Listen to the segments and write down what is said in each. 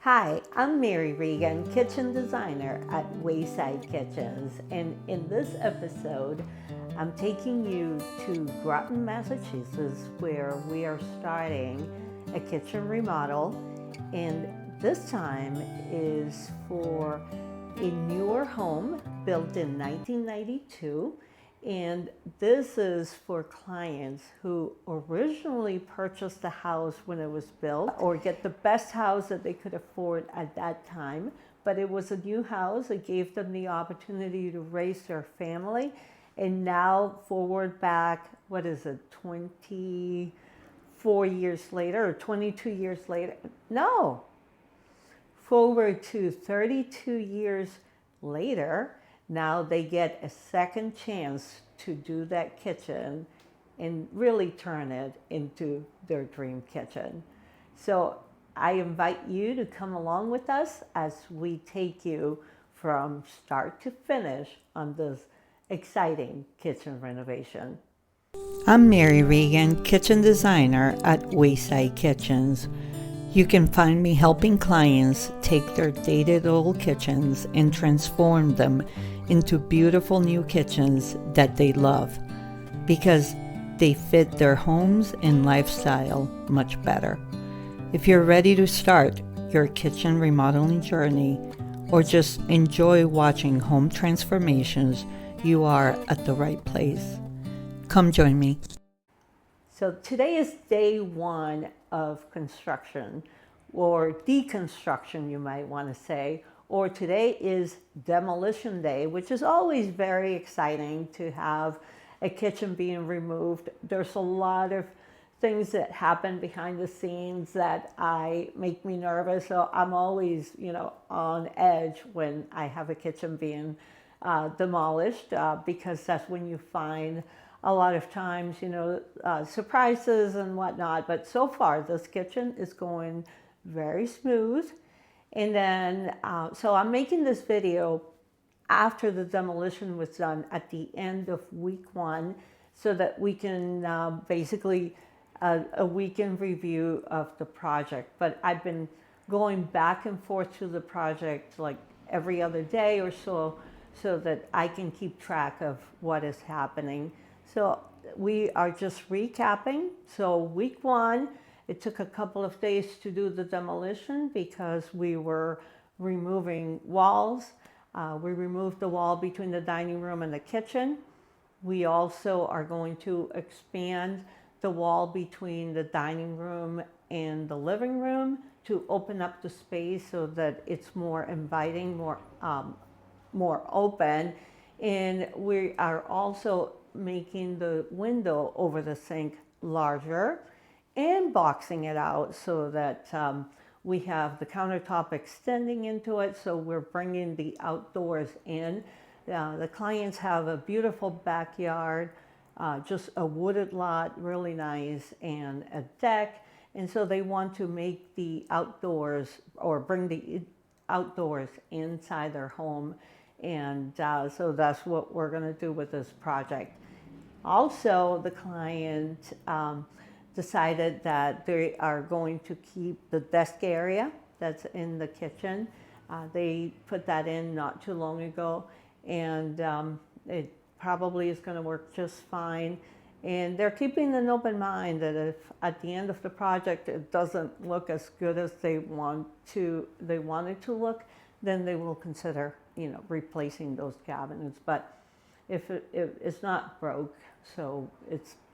Hi, I'm Mary Regan, kitchen designer at Wayside Kitchens, and in this episode, I'm taking you to Groton, Massachusetts, where we are starting a kitchen remodel, and this time is for a newer home built in 1992. And this is for clients who originally purchased the house when it was built or get the best house that they could afford at that time. But it was a new house. It gave them the opportunity to raise their family. And now forward back, what is it, 24 years later or 22 years later? No, forward to 32 years later, now they get a second chance to do that kitchen and really turn it into their dream kitchen. So I invite you to come along with us as we take you from start to finish on this exciting kitchen renovation. I'm Mary Regan, kitchen designer at Wayside Kitchens. You can find me helping clients take their dated old kitchens and transform them into beautiful new kitchens that they love because they fit their homes and lifestyle much better. If you're ready to start your kitchen remodeling journey or just enjoy watching home transformations, you are at the right place. Come join me. So today is day one of construction, or deconstruction, you might want to say, or today is demolition day, which is always very exciting to have a kitchen being removed. There's a lot of things that happen behind the scenes that make me nervous. So I'm always, on edge when I have a kitchen being demolished because that's when you find a lot of times, surprises and whatnot. But so far, this kitchen is going very smooth. And then, so I'm making this video after the demolition was done at the end of week one so that we can basically a weekend review of the project. But I've been going back and forth to the project like every other day or so that I can keep track of what is happening. So we are just recapping. So week one, it took a couple of days to do the demolition because we were removing walls. We removed the wall between the dining room and the kitchen. We also are going to expand the wall between the dining room and the living room to open up the space so that it's more inviting, more open. And we are also making the window over the sink larger and boxing it out so that we have the countertop extending into it. So we're bringing the outdoors in. The clients have a beautiful backyard, just a wooded lot, really nice, and a deck. And so they want to make the outdoors or bring the outdoors inside their home. And so that's what we're going to do with this project. Also, the client decided that they are going to keep the desk area that's in the kitchen. They put that in not too long ago, and it probably is going to work just fine. And they're keeping an open mind that if at the end of the project it doesn't look as good as they want it to look, then they will consider, replacing those cabinets. But if it's not broke, so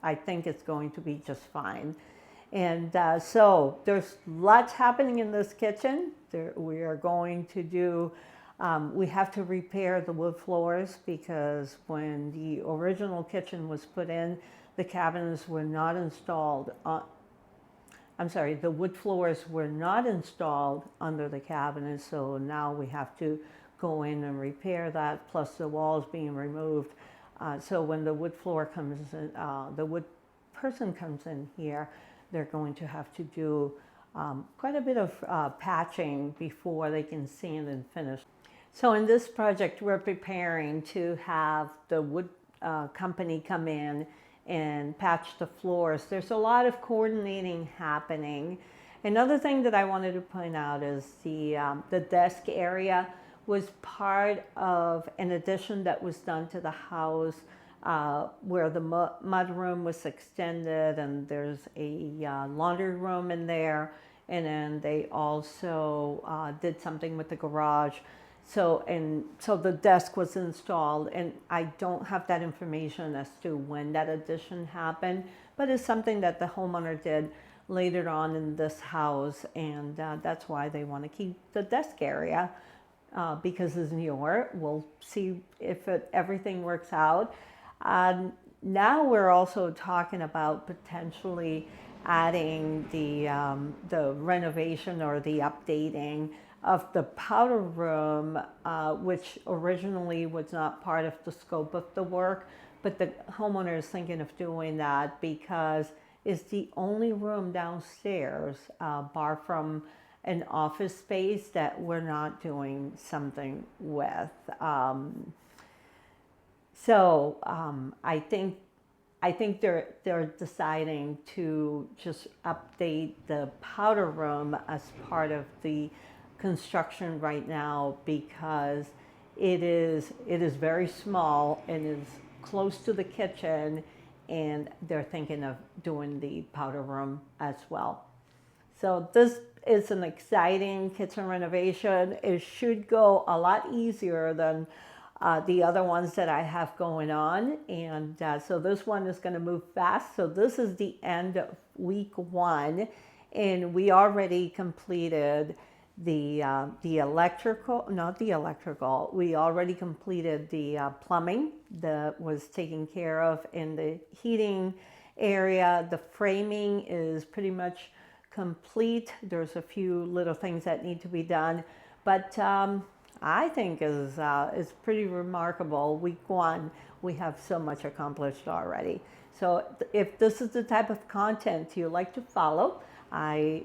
I think it's going to be just fine. And so there's lots happening in this kitchen. We are going to do, we have to repair the wood floors because when the original kitchen was put in, the cabinets were not installed. The wood floors were not installed under the cabinets, so now we have to go in and repair that, plus the walls being removed. So when the wood floor comes in, the wood person comes in here, they're going to have to do quite a bit of patching before they can sand and finish. So in this project, we're preparing to have the wood company come in and patch the floors. There's a lot of coordinating happening Another thing that I wanted to point out is the desk area was part of an addition that was done to the house, where the mud room was extended, and there's a laundry room in there, and then they also did something with the garage. So the desk was installed, and I don't have that information as to when that addition happened, but it's something that the homeowner did later on in this house, and that's why they want to keep the desk area, because it's newer. We'll see if everything works out. Now we're also talking about potentially adding the renovation or the updating of the powder room, which originally was not part of the scope of the work, but the homeowner is thinking of doing that because it's the only room downstairs, bar from an office space, that we're not doing something with. I think they're deciding to just update the powder room as part of the construction right now, because it is very small and is close to the kitchen, and they're thinking of doing the powder room as well. So this is an exciting kitchen renovation. It should go a lot easier than the other ones that I have going on, and so this one is going to move fast. So this is the end of week 1, and we already completed the electrical, not the electrical, we already completed the plumbing that was taken care of in the heating area. The framing is pretty much complete. There's a few little things that need to be done, but I think is pretty remarkable. Week 1, we have so much accomplished already. So if this is the type of content you like to follow, I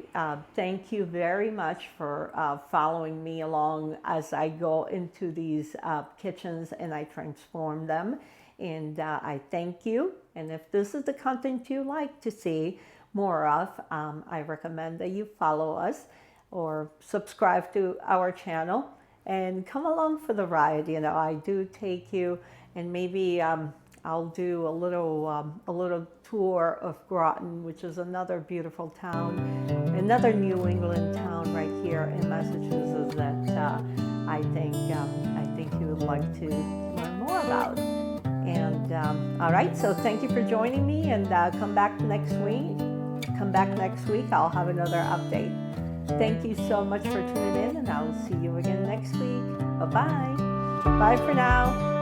thank you very much for following me along as I go into these kitchens and I transform them. And I thank you. And if this is the content you like to see more of, I recommend that you follow us or subscribe to our channel and come along for the ride. You know, I do take you, and maybe I'll do a little tour of Groton, which is another beautiful town, another New England town right here in Massachusetts that I think you would like to learn more about. And all right, so thank you for joining me, and come back next week. I'll have another update. Thank you so much for tuning in, and I'll see you again next week. Bye-bye. Bye for now.